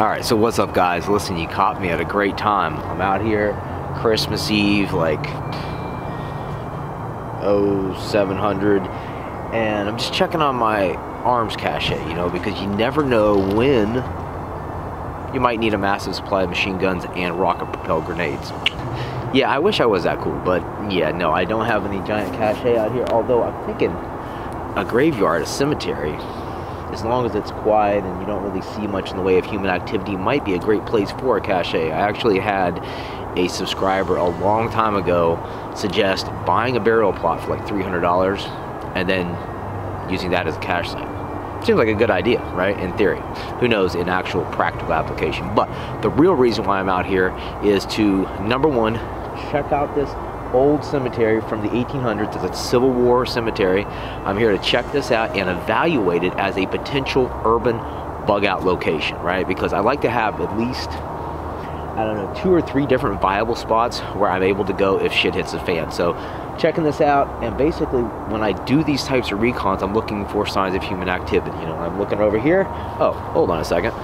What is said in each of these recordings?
Alright, so what's up guys? Listen, you caught me at a great time. I'm out here Christmas Eve, like 0700, and I'm just checking on my arms cache, you know, because you never know when you might need a massive supply of machine guns and rocket propelled grenades. Yeah, I wish I was that cool, but yeah, no, I don't have any giant cache out here, although I'm thinking a graveyard, a cemetery, as long as it's quiet and you don't really see much in the way of human activity, might be a great place for a cache. I actually had a subscriber a long time ago suggest buying a burial plot for like $300 and then using that as a cache site. Seems like a good idea, right? In theory. Who knows in actual practical application. But the real reason why I'm out here is to, number one, check out this old cemetery from the 1800s. It's a Civil War cemetery. I'm here to check this out and evaluate it as a potential urban bug out location, right? Because I like to have at least, I don't know, 2 or 3 different viable spots where I'm able to go if shit hits the fan. So checking this out, and basically when I do these types of recons, I'm looking for signs of human activity. You know, I'm looking over here. Oh, hold on a second.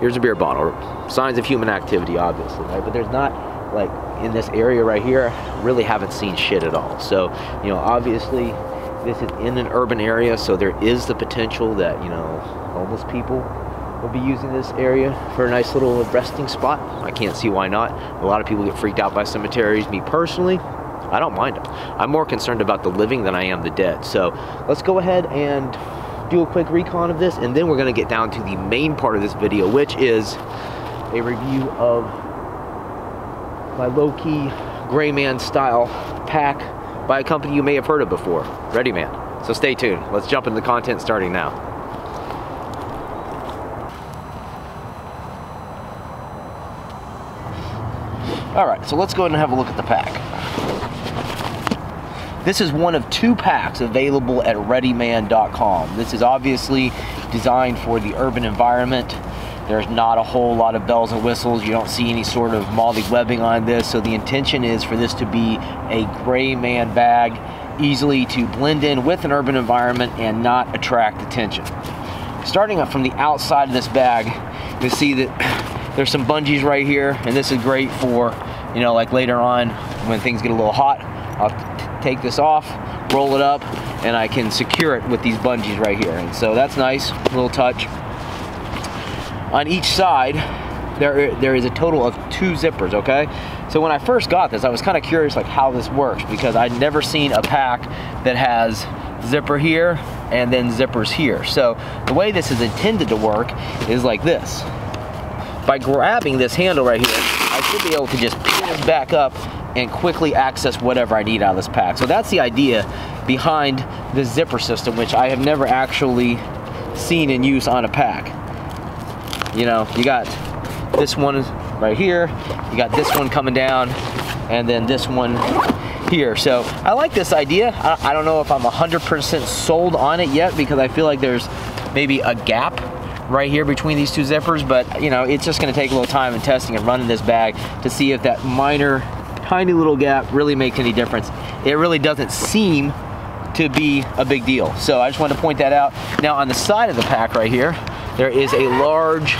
Here's a beer bottle. Signs of human activity, obviously, right? But there's not, like, in this area right here, really haven't seen shit at all. So, you know, obviously this is in an urban area, so there is the potential that, you know, homeless people will be using this area for a nice little resting spot. I can't see why not. A lot of people get freaked out by cemeteries. Me personally, I don't mind them. I'm more concerned about the living than I am the dead. So let's go ahead and do a quick recon of this, and then we're gonna get down to the main part of this video, which is a review of my low-key gray man style pack by a company you may have heard of before, Readyman. So stay tuned. Let's jump into the content starting now. Alright, so let's go ahead and have a look at the pack. This is one of 2 packs available at readyman.com. This is obviously designed for the urban environment. There's not a whole lot of bells and whistles. You don't see any sort of molded webbing on this. So the intention is for this to be a gray man bag, easily to blend in with an urban environment and not attract attention. Starting up from the outside of this bag, you see that there's some bungees right here, and this is great for, you know, like later on when things get a little hot, I'll take this off, roll it up, and I can secure it with these bungees right here. And so that's nice, little touch. On each side, there is a total of 2 zippers, okay? So when I first got this, I was kind of curious like how this works, because I'd never seen a pack that has zipper here and then zippers here. So the way this is intended to work is like this. By grabbing this handle right here, I should be able to just pin this back up and quickly access whatever I need out of this pack. So that's the idea behind the zipper system, which I have never actually seen in use on a pack. You know, you got this one right here, you got this one coming down, and then this one here. So I like this idea. I don't know if I'm 100% sold on it yet, because I feel like there's maybe a gap right here between these 2 zippers, but you know, it's just going to take a little time and testing and running this bag to see if that minor, tiny little gap really makes any difference. It really doesn't seem to be a big deal. So I just wanted to point that out. Now on the side of the pack right here, there is a large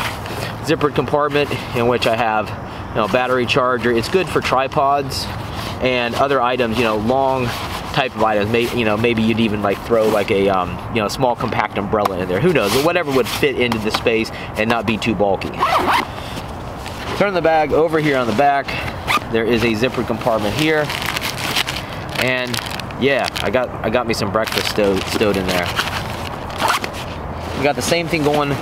zippered compartment in which I have, you know, battery charger. It's good for tripods and other items, you know, long type of items. Maybe, you know, maybe you'd even like throw like a you know, small compact umbrella in there. Who knows? But whatever would fit into the space and not be too bulky. Turn the bag over here on the back. There is a zippered compartment here, and yeah, I got me some breakfast stowed in there. We got the same thing going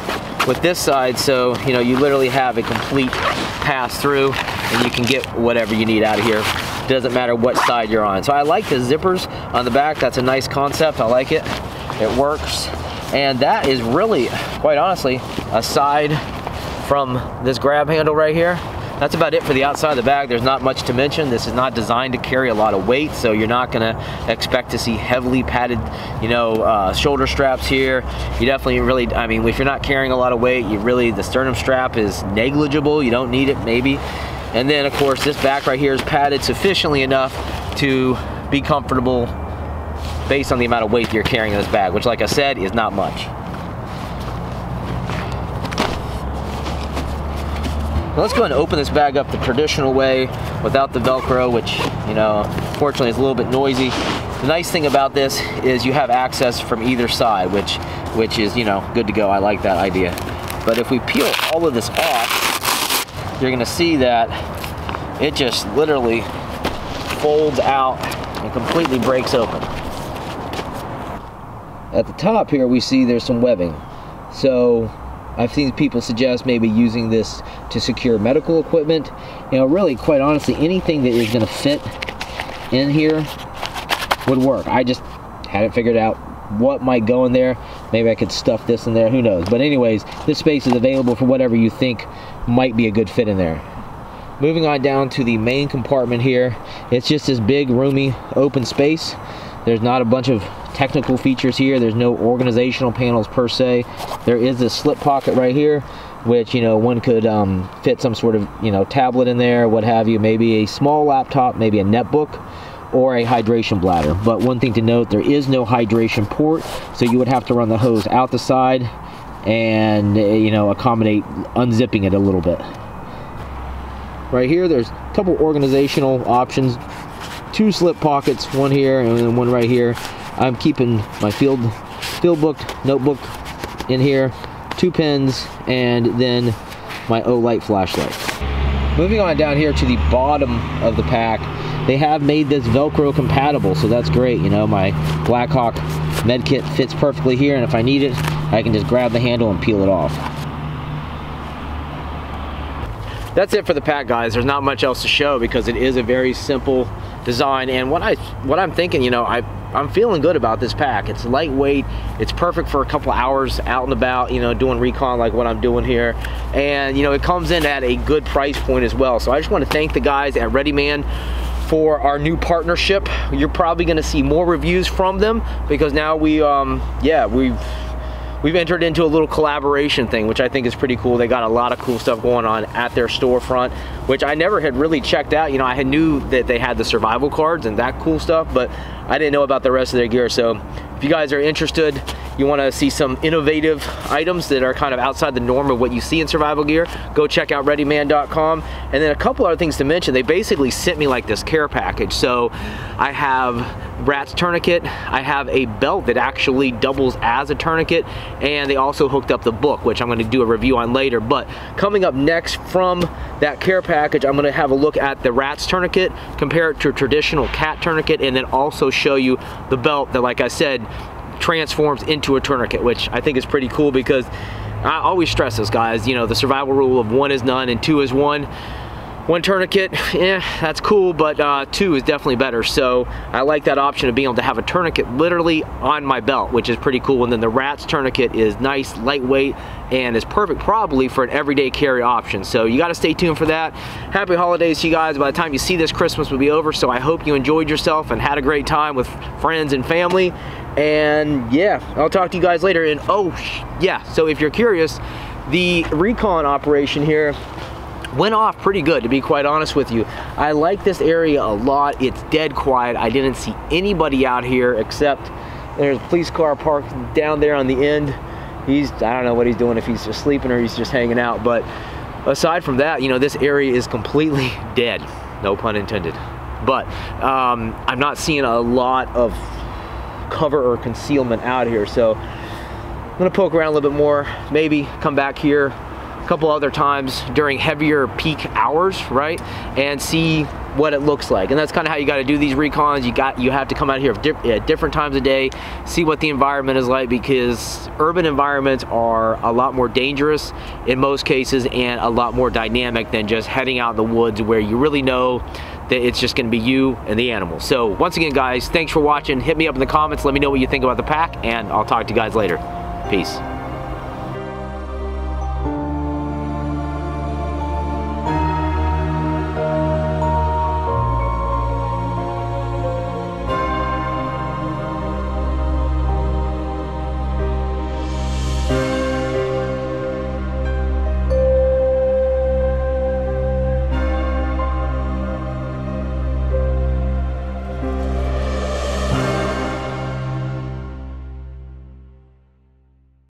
with this side, so you know, you literally have a complete pass through, and you can get whatever you need out of here. Doesn't matter what side you're on. So I like the zippers on the back. That's a nice concept. I like it. It works, and that is really, quite honestly, aside from this grab handle right here, that's about it for the outside of the bag. There's not much to mention. This is not designed to carry a lot of weight, so you're not gonna expect to see heavily padded, you know, shoulder straps here. You definitely really, I mean, if you're not carrying a lot of weight, the sternum strap is negligible. You don't need it, maybe. And then, of course, this back right here is padded sufficiently enough to be comfortable based on the amount of weight you're carrying in this bag, which, like I said, is not much. Let's go ahead and open this bag up the traditional way without the Velcro, which, you know, fortunately is a little bit noisy. The nice thing about this is you have access from either side, which is, you know, good to go. I like that idea. But if we peel all of this off, you're gonna see that it just literally folds out and completely breaks open. At the top here, we see there's some webbing. So I've seen people suggest maybe using this to secure medical equipment. You know, really, quite honestly, anything that is gonna fit in here would work. I just hadn't figured out what might go in there. Maybe I could stuff this in there, who knows. But anyways, this space is available for whatever you think might be a good fit in there. Moving on down to the main compartment here, it's just this big, roomy, open space. There's not a bunch of technical features here. There's no organizational panels per se. There is this slip pocket right here, which, you know, one could fit some sort of, you know, tablet in there, what have you, maybe a small laptop, maybe a netbook, or a hydration bladder. But one thing to note, there is no hydration port, so you would have to run the hose out the side and, you know, accommodate unzipping it a little bit. Right here, there's a couple organizational options. 2 slip pockets, one here and then one right here. I'm keeping my field book, notebook in here, 2 pens, and then my O-Light flashlight. Moving on down here to the bottom of the pack, they have made this Velcro compatible, so that's great. You know, my Blackhawk med kit fits perfectly here, and if I need it, I can just grab the handle and peel it off. That's it for the pack, guys. There's not much else to show because it is a very simple design, and what I'm thinking, you know, I'm feeling good about this pack. It's lightweight, it's perfect for a couple hours out and about, you know, doing recon like what I'm doing here, and you know, it comes in at a good price point as well. So I just want to thank the guys at Readyman for our new partnership. You're probably going to see more reviews from them because now we've entered into a little collaboration thing, which I think is pretty cool. They got a lot of cool stuff going on at their storefront, which I never had really checked out. You know, I knew that they had the survival cards and that cool stuff, but I didn't know about the rest of their gear. So if you guys are interested, you want to see some innovative items that are kind of outside the norm of what you see in survival gear, go check out Readyman.com. And then a couple other things to mention, they basically sent me like this care package. So I have rat's tourniquet, I have a belt that actually doubles as a tourniquet, and they also hooked up the book, which I'm going to do a review on later. But coming up next from that care package, I'm going to have a look at the rat's tourniquet, compare it to a traditional cat tourniquet, and then also show you the belt that, like I said, transforms into a tourniquet, which I think is pretty cool because I always stress this, guys, you know, the survival rule of 1 is none and 2 is 1. 1 tourniquet, that's cool, but 2 is definitely better. So I like that option of being able to have a tourniquet literally on my belt, which is pretty cool. And then the rat's tourniquet is nice, lightweight, and is perfect probably for an everyday carry option. So you got to stay tuned for that. Happy holidays to you guys. By the time you see this, Christmas will be over. So I hope you enjoyed yourself and had a great time with friends and family. And yeah, I'll talk to you guys later. And oh yeah, so if you're curious, the recon operation here went off pretty good, to be quite honest with you. I like this area a lot. It's dead quiet. I didn't see anybody out here except there's a police car parked down there on the end. I don't know what he's doing, if he's just sleeping or he's just hanging out. But aside from that, you know, this area is completely dead. No pun intended. But I'm not seeing a lot of cover or concealment out here. So I'm gonna poke around a little bit more, maybe come back here a couple other times during heavier peak hours, right, and see what it looks like. And that's kind of how you got to do these recons. You have to come out here at different times of day, see what the environment is like, because urban environments are a lot more dangerous in most cases and a lot more dynamic than just heading out in the woods where you really know that it's just going to be you and the animals. So once again, guys, thanks for watching. Hit me up in the comments, let me know what you think about the pack, and I'll talk to you guys later. Peace.